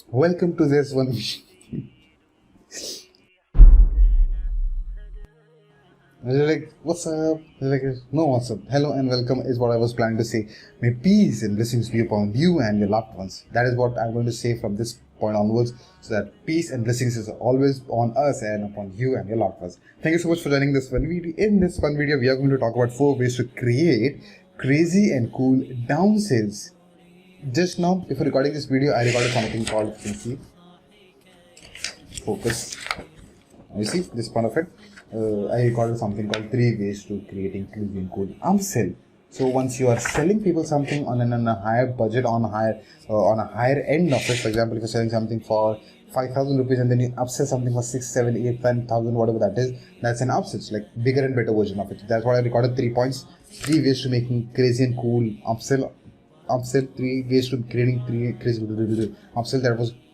Welcome to this one. Like, what's up? Like, no, what's up? Hello and welcome is what I was planning to say. May peace and blessings be upon you and your loved ones. That is what I'm going to say from this point onwards. So that peace and blessings is always on us and upon you and your loved ones. Thank you so much for joining this one video. In this one video, we are going to talk about 4 ways to create crazy and cool down sales. Just now, before recording this video, I recorded something called, you can see, focus. You see this part of it. I recorded something called 3 ways to creating crazy and cool upsell. So once you are selling people something on a higher budget, on a higher end of it, for example, if you're selling something for 5,000 rupees and then you upsell something for 6, 7, 8, 10,000, whatever that is, that's an upsell. It's like bigger and better version of it. That's why I recorded 3 points, 3 ways to making crazy and cool upsell, 3 ways to creating 3 crazy upsell.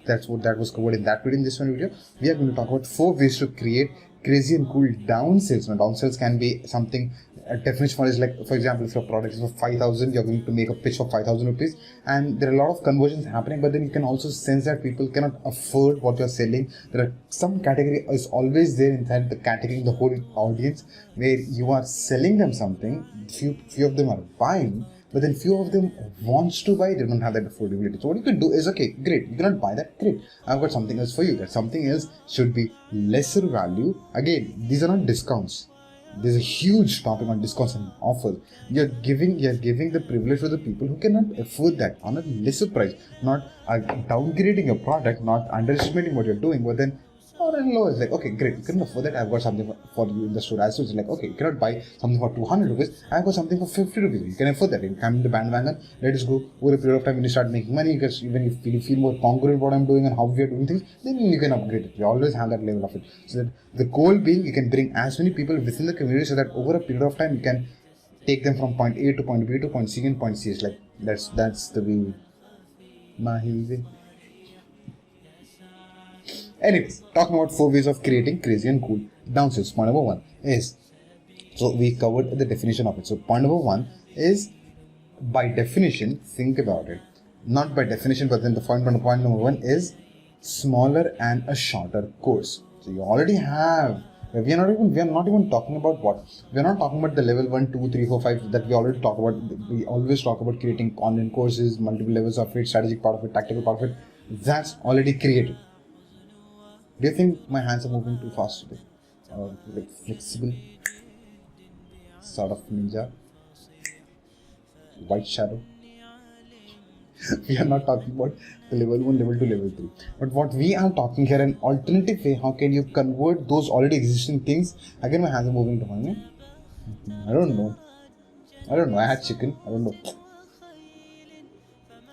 That was covered in that video. In this one video, we are going to talk about 4 ways to create crazy and cool down sales. Now, down sales can be something, a definition for it is like, for example, if your product is for 5,000, you're going to make a pitch for 5,000 rupees, and there are a lot of conversions happening, but then you can also sense that people cannot afford what you're selling. There are some category is always there inside the category, the whole audience, where you are selling them something, few of them are buying, but then few of them wants to buy, they don't have that affordability. So what you can do is, okay, great, you cannot buy that, great, I've got something else for you. That something else should be lesser value. Again, these are not discounts. There's a huge topic on discounts and offers. You're giving the privilege to the people who cannot afford that on a lesser price. Not downgrading your product, not underestimating what you're doing, but then or in low, it's like, okay, great, you can afford that, I've got something for you in the store as well. It's like, okay, you cannot buy something for 200 rupees, I've got something for 50 rupees, you can afford that, you can come in the bandwagon, let us go. Over a period of time when you start making money, because even if you feel more congruent what I'm doing and how we are doing things, then you can upgrade it. You always have that level of it. So that the goal being, you can bring as many people within the community so that over a period of time, you can take them from point A to point B to point C and point C. It's like, that's the way. Mahi way. Anyways, talking about 4 ways of creating crazy and cool down sales. Point number 1 is, so we covered the definition of it. So point number 1 is, by definition, think about it. Not by definition, but then the point number 1 is smaller and a shorter course. So you already have. We are not even talking about what. We are not talking about the level 1, 2, 3, 4, 5 that we already talk about. We always talk about creating online courses, multiple levels of it, strategic part of it, tactical part of it. That's already created. Do you think my hands are moving too fast today? Or like flexible? Sort of ninja? White shadow? We are not talking about the level 1, level 2, level 3. But what we are talking here, an alternative way, how can you convert those already existing things? Again, my hands are moving to me. I don't know. I had chicken. I don't know.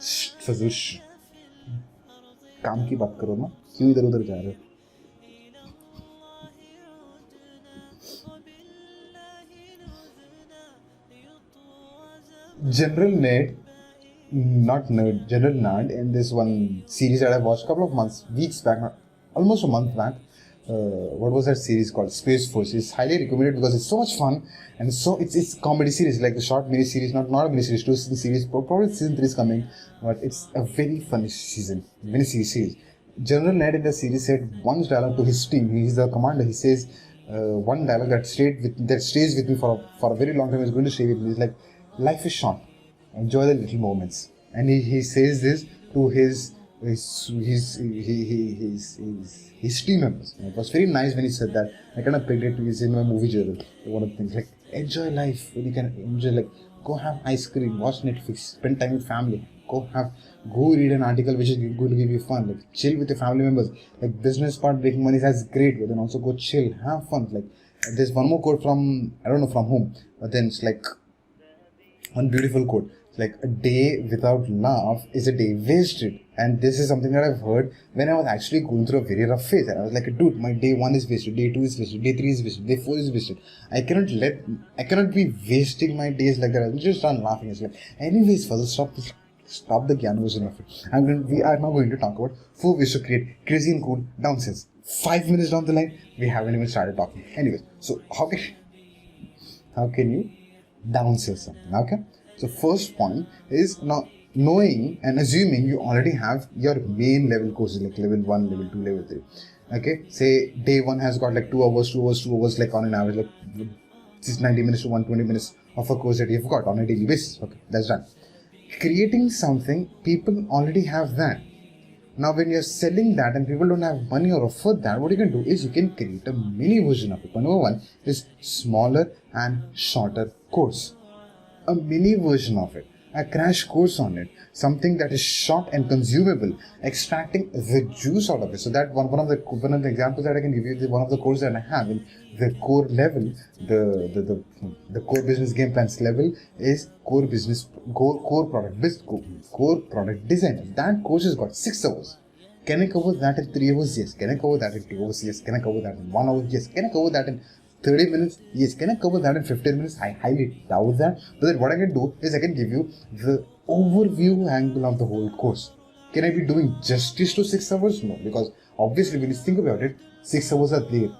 Shh. काम की बात करो ना, क्यों इधर उधर जा रहे हो? General Nerd in this one series that I watched a couple of weeks back, almost a month back. What was that series called? Space Force. It's highly recommended because it's so much fun, and so it's comedy series, like the short mini series, not a mini series, 2 season series. Probably season 3 is coming, but it's a very funny mini series. General Ned in the series said one dialogue to his team. He's the commander. He says one dialogue that stays with me for a very long time. Is going to stay with me. It's like, life is short. Enjoy the little moments. And he says this to his team members. And it was very nice when he said that. I kind of picked it in my movie journal. One of the things like, enjoy life. When you can enjoy, like, go have ice cream, watch Netflix, spend time with family. Go read an article which is going to give you fun. Like, chill with your family members. Like, business part, making money, that's great. But then also go chill, have fun. Like, there's one more quote from, I don't know from whom, but then it's like one beautiful quote. It's like, a day without love is a day wasted. And this is something that I've heard when I was actually going through a very rough phase. And I was like, dude, my day 1 is wasted, day 2 is wasted, day 3 is wasted, day 4 is wasted. I cannot be wasting my days like that. I will just start laughing. It's like, anyways, further stop the Gyan version of it. We are now going to talk about 4 ways to create crazy and cool down sales. 5 minutes down the line, we haven't even started talking. Anyways, so how can you downsell something? Okay. So first point is, now knowing and assuming you already have your main level courses like level 1, level 2, level 3. Okay, say day 1 has got like 2 hours, 2 hours, 2 hours, like on an average, like 90 minutes to 120 minutes of a course that you've got on a daily basis. Okay, that's done. Creating something, people already have that. Now, when you're selling that and people don't have money or afford that, what you can do is you can create a mini version of it. Number one is smaller and shorter course. A mini version of it, a crash course on it, something that is short and consumable, extracting the juice out of it. So that one of the examples that I can give you is one of the courses that I have in the core level, the core business game plans level is core product design. That course has got 6 hours. Can I cover that in 3 hours? Yes. Can I cover that in 2 hours? Yes. Can I cover that in 1 hour? Yes. Can I cover that in 30 minutes? Yes. Can I cover that in 15 minutes? I highly doubt that. But then what I can do is I can give you the overview angle of the whole course. Can I be doing justice to 6 hours? No. Because obviously when you think about it, 6 hours are there.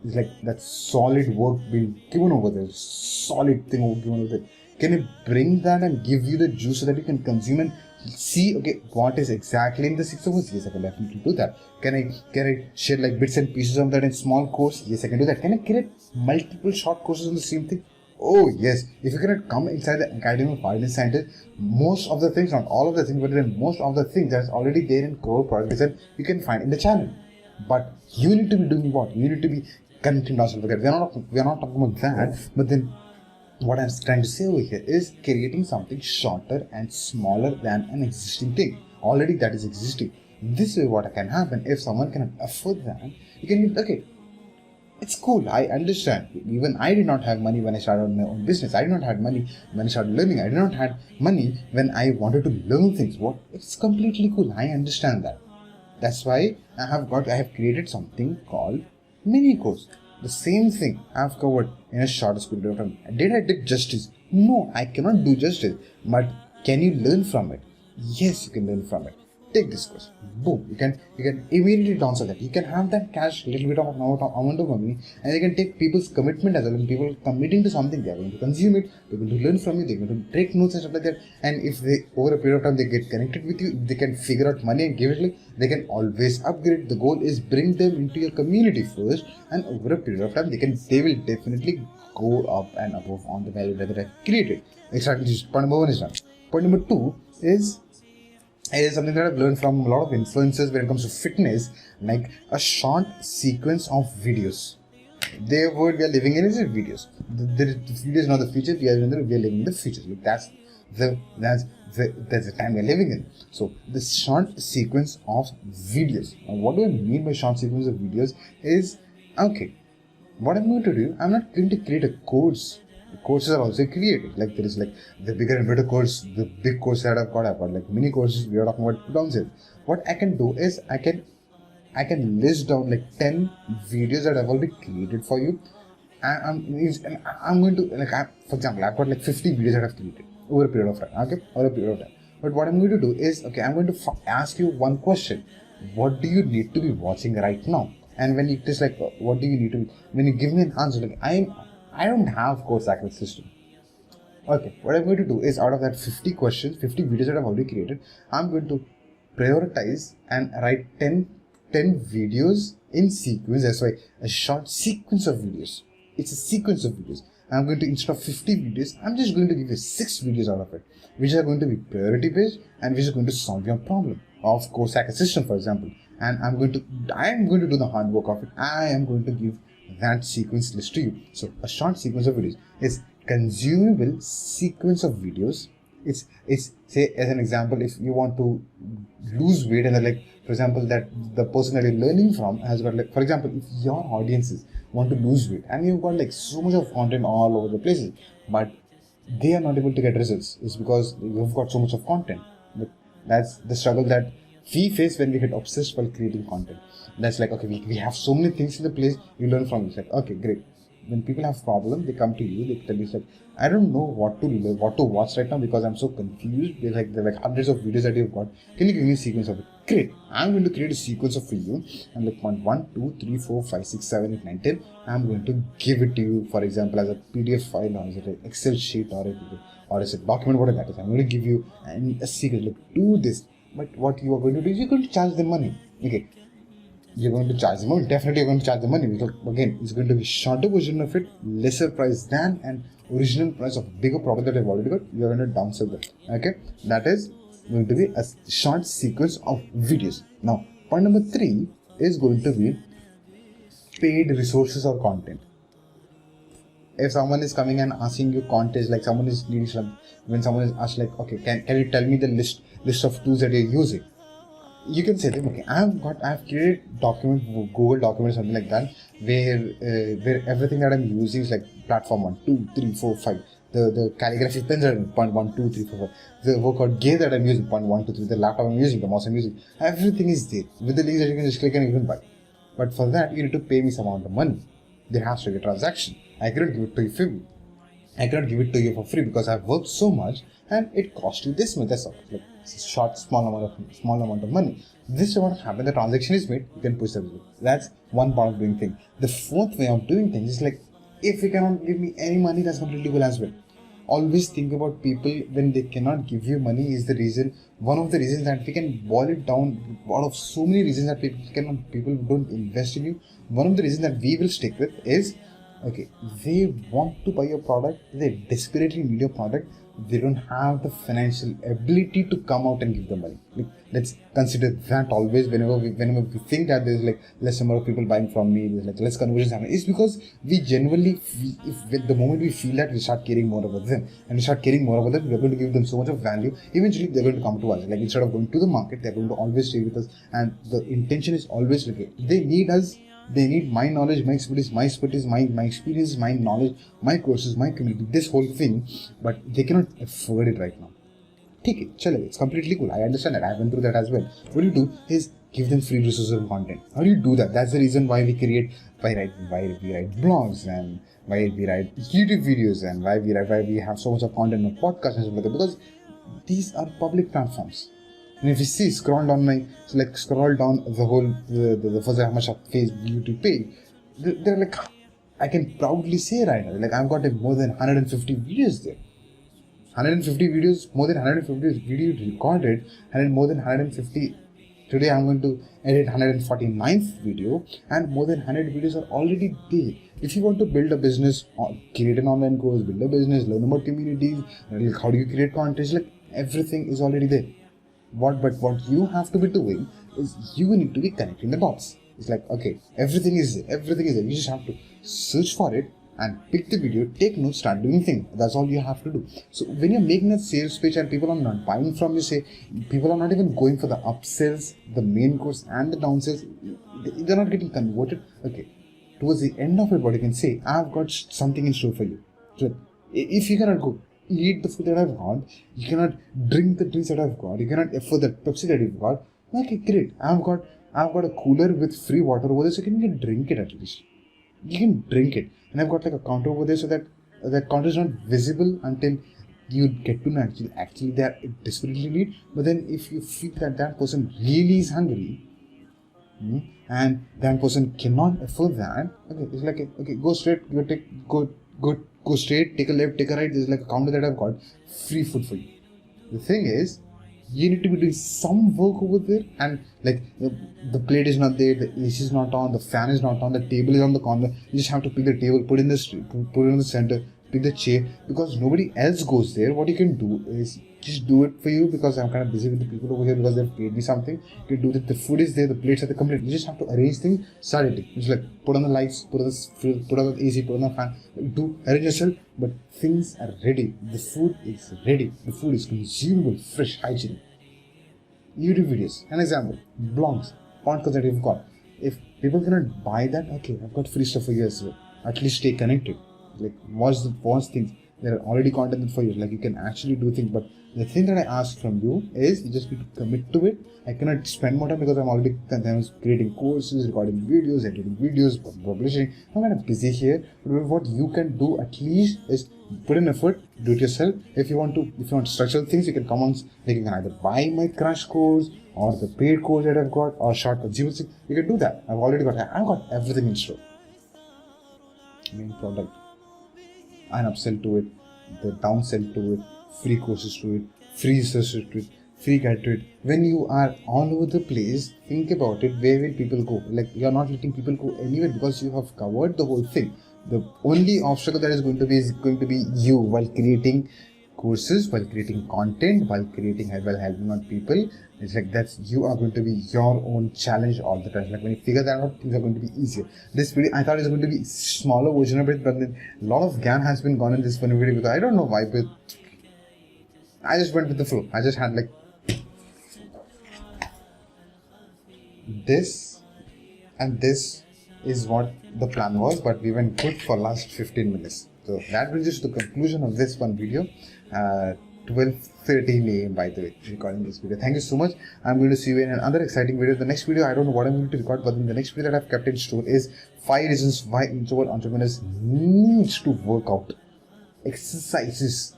It's like that solid work being given over there. Solid thing given over there. Can I bring that and give you the juice so that you can consume and see, okay, what is exactly in the 6 hours? Yes, I can definitely do that. Can I share like bits and pieces of that in small course? Yes, I can do that. Can I create multiple short courses on the same thing? Oh yes. If you cannot come inside the Academy of Finance Scientists, most of the things, not all of the things, but then most of the things that's already there in core product design, you can find in the channel. But you need to be doing what? You need to be connecting Downsell. We are not talking about that, but then what I'm trying to say over here is creating something shorter and smaller than an existing thing. Already that is existing. This is what can happen if someone can afford that. You can, okay, it's cool. I understand. Even I did not have money when I started my own business. I did not have money when I started learning. I did not have money when I wanted to learn things. What? It's completely cool. I understand that. That's why I have created something called mini course. The same thing I have covered in a short period of time. Did I do justice? No, I cannot do justice. But can you learn from it? Yes, you can learn from it. Take this course. Boom. You can immediately transfer that. You can have that cash, little bit of amount of money, and you can take people's commitment as well. When people committing to something, they are going to consume it. They're going to learn from you. They're going to take notes and stuff like that. And if they over a period of time they get connected with you, they can figure out money and give it. Like they can always upgrade. The goal is bring them into your community first, and over a period of time they will definitely go up and above on the value that I've created. Exactly. Point number 1 is done. Point number 2 is something that I've learned from a lot of influencers when it comes to fitness, like a short sequence of videos. Their word we are living in is videos. The future is not the future. We are living in the future. Like that's the time we are living in. So the short sequence of videos. Now, what do I mean by short sequence of videos? Is okay. What I'm going to do, I'm not going to create a course. Courses are also created. Like there is like the bigger and better course, the big course that I've got like mini courses. We are talking about Downsell. What I can do is I can list down like 10 videos that I've already created for you. I'm going to for example, I've got like 50 videos that I've created over a period of time. Okay, over a period of time. But what I'm going to do is I'm going to ask you one question. What do you need to be watching right now? And when it is like, what do you need to be, when you give me an answer, like I don't have course access system. Okay, what I'm going to do is out of that 50 questions, 50 videos that I've already created, I'm going to prioritize and write 10 videos in sequence. That's why a short sequence of videos. It's a sequence of videos. I'm going to, instead of 50 videos, I'm just going to give you 6 videos out of it, which are going to be priority based and which is going to solve your problem of course access system, for example. And I am going to do the hard work of it. I am going to give that sequence list to you. So a short sequence of videos is consumable sequence of videos. It's say as an example, if you want to lose weight and like for example that the person that you're learning from has got like, for example, if your audiences want to lose weight and you've got like so much of content all over the places, but they are not able to get results, it's because you've got so much of content. But that's the struggle that we face when we get obsessed while creating content. That's like, okay, we have so many things in the place, you learn from it. It's like, okay, great. When people have problems, they come to you, they tell you, like, I don't know what to watch right now because I'm so confused. They're like hundreds of videos that you've got. Can you give me a sequence of it? Great. I'm going to create a sequence of for you. And like point 1, 2, 3, 4, 5, 6, 7, 8, 9, 10. I'm going to give it to you, for example, as a PDF file or as an Excel sheet or or is it document, whatever that is. I'm going to give you a secret, like do this. But what you are going to do is you're going to charge them money. Okay, you're going to charge them money. Definitely you're going to charge them money, because again, it's going to be shorter version of it, lesser price than an original price of bigger product that I've already got. You're going to downsell them. Okay, that is going to be a short sequence of videos. Now, point number 3 is going to be paid resources or content. If someone is coming and asking you content, like someone is needing some, when someone is asked like, okay, can you tell me the list of tools that you're using? You can say them, okay, I've created document, Google document, something like that, where everything that I'm using is like platform 1, 2, 3, 4, 5. The calligraphy pens are point 1, 2, 3, 4, 5. The workout gear that I'm using, point 1, 2, 3. The laptop I'm using, the mouse I'm using, everything is there with the links that you can just click and you can buy. But for that, you need to pay me some amount of money. There has to be a transaction. I cannot give it to you for free. I cannot give it to you for free because I've worked so much and it cost you this much. That's all. Like small amount of money. This is what happens. The transaction is made. You can push the bill. That's one part of doing things. The fourth way of doing things is like, if you cannot give me any money, that's completely cool as well. Always think about people when they cannot give you money is the reason. One of the reasons that we can boil it down out of so many reasons that people don't invest in you. One of the reasons that we will stick with is, okay, they want to buy your product, they desperately need your product, they don't have the financial ability to come out and give the money. Like, let's consider that always whenever we think that there's like less number of people buying from me, there's like less conversions happening. It's because we genuinely, if the moment we feel that, we start caring more about them, and we start caring more about them, we're going to give them so much of value. Eventually, they're going to come to us. Like instead of going to the market, they're going to always stay with us, and the intention is always like they need us. They need my knowledge, my expertise, my experience, my knowledge, my courses, my community, this whole thing, but they cannot afford it right now. Take it, chale, it's completely cool. I understand that. I went through that as well. What you do is give them free resources and content. How do you do that? That's the reason why we write blogs, and why we write YouTube videos, and why we have so much of content on podcasts and stuff like that, because these are public platforms. And if you see, scroll down the whole, the first how much of Facebook, YouTube page, they're like, I can proudly say right now, like I've got like more than 150 videos there. 150 videos, more than 150 videos recorded, and more than 150. Today I'm going to edit 149th video, and more than 100 videos are already there. If you want to build a business, or create an online course, build a business, learn about communities, like how do you create content, like everything is already there. But what you have to be doing is you need to be connecting the dots. It's like, okay, everything is there. You just have to search for it and pick the video, take notes, start doing things. That's all you have to do. So when you're making a sales pitch and people are not buying from you, say people are not even going for the upsells, the main course and the downsells, they're not getting converted. Okay, towards the end of it, what you can say, I've got something in store for you. So if you cannot go eat the food that I've got, you cannot drink the drinks that I've got, you cannot afford the Pepsi that you've got, okay, great, I've got a cooler with free water over there, so you can drink it at least. You can drink it. And I've got like a counter over there so that that counter is not visible until you get to know actually they are desperately need. But then if you feel that person really is hungry, and that person cannot afford that, okay, it's like, okay, go straight, go straight, take a left, take a right, there's like a counter that I've got, free food for you. The thing is, you need to be doing some work over there, and like the plate is not there, the AC is not on, the fan is not on, the table is on the corner. You just have to pick the table, put it in the center, pick the chair, because nobody else goes there. What you can do is just do it for you, because I'm kind of busy with the people over here because they've paid me something. You can do that. The food is there, the plates are there complete. You just have to arrange things, start it. It's like put on the lights, put on the AC, put on the fan. Do arrange yourself, but things are ready. The food is ready. The food is consumable, fresh, hygienic. YouTube videos, an example, blogs, podcasts that you've got. If people cannot buy that, okay, I've got free stuff for you as well. At least stay connected. Like watch things. There are already content for you. Like you can actually do things. But the thing that I ask from you is you just need to commit to it. I cannot spend more time because I'm already creating courses, recording videos, editing videos, publishing. I'm kind of busy here. But what you can do at least is put in effort, do it yourself. If you want structural things, you can come on. Like you can either buy my crash course or the paid course that I've got, or short consumer thing. You can do that. I've got everything in store. Main product, an upsell to it, the downsell to it, free courses to it, free resources to it, free guide to it. When you are all over the place, think about it, where will people go? Like, you're not letting people go anywhere because you have covered the whole thing. The only obstacle that is going to be you while creating courses, while creating content, while helping on people. It's like that's you are going to be your own challenge all the time. Like when you figure that out, things are going to be easier. This video I thought it was going to be smaller version of it, but then a lot of gyan has been gone in this one video because I don't know why, but I just went with the flow. I just had like this and this is what the plan was, but we went good for last 15 minutes. So that brings us to the conclusion of this one video. 12:13 a.m. by the way, recording this video. Thank you so much. I'm going to see you in another exciting video. The next video, I don't know what I'm going to record, but in the next video that I've kept in store is 5 reasons why introvert entrepreneurs needs to work out. Exercises.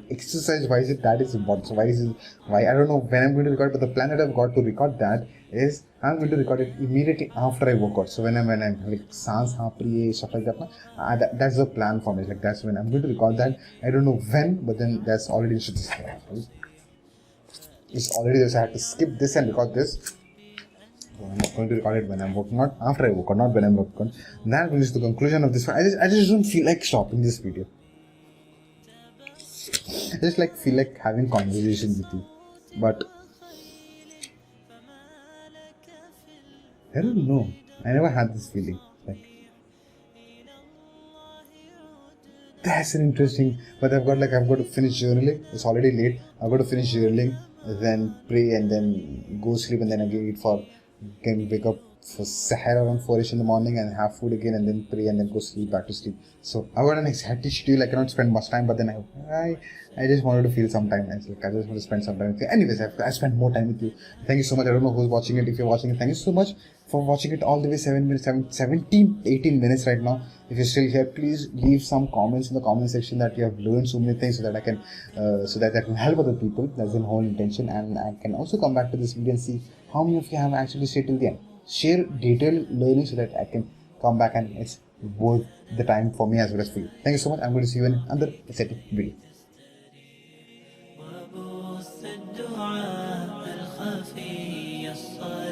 Exercise, why is it that is important? So why I don't know when I'm going to record, but the plan that I've got to record that is I'm going to record it immediately after I work out. So when I'm like sans hapri stuff like that, that's the plan for me. Like that's when I'm going to record that. I don't know when, but then that's already it's already this. I had to skip this and record this. So I'm going to record it when I'm working out, after I work out, not when I'm working out. That brings the conclusion of this. I just don't feel like stopping this video. I just feel like having conversation with you, but I don't know. I never had this feeling. Like that's an interesting. But I've got to finish journaling. It's already late. I've got to finish journaling, then pray, and then go sleep, and then again wake up for Sahara around 4ish in the morning and have food again, and then pray, and then go sleep, back to sleep. So I've got an exact schedule. I cannot spend much time, but then I just wanted to feel some time. I just want to spend some time with you. Anyways, I spent more time with you. Thank you so much. I don't know who's watching it. If you're watching it, thank you so much for watching it all the way 18 minutes right now. If you're still here, please leave some comments in the comment section that you have learned so many things so that I can help other people. That's the whole intention. And I can also come back to this video and see how many of you have actually stayed till the end. Share detailed learning so that I can come back and it's worth the time for me as well as for you. Thank you so much. I'm going to see you in another exciting video. الدعاء الخفي الصالح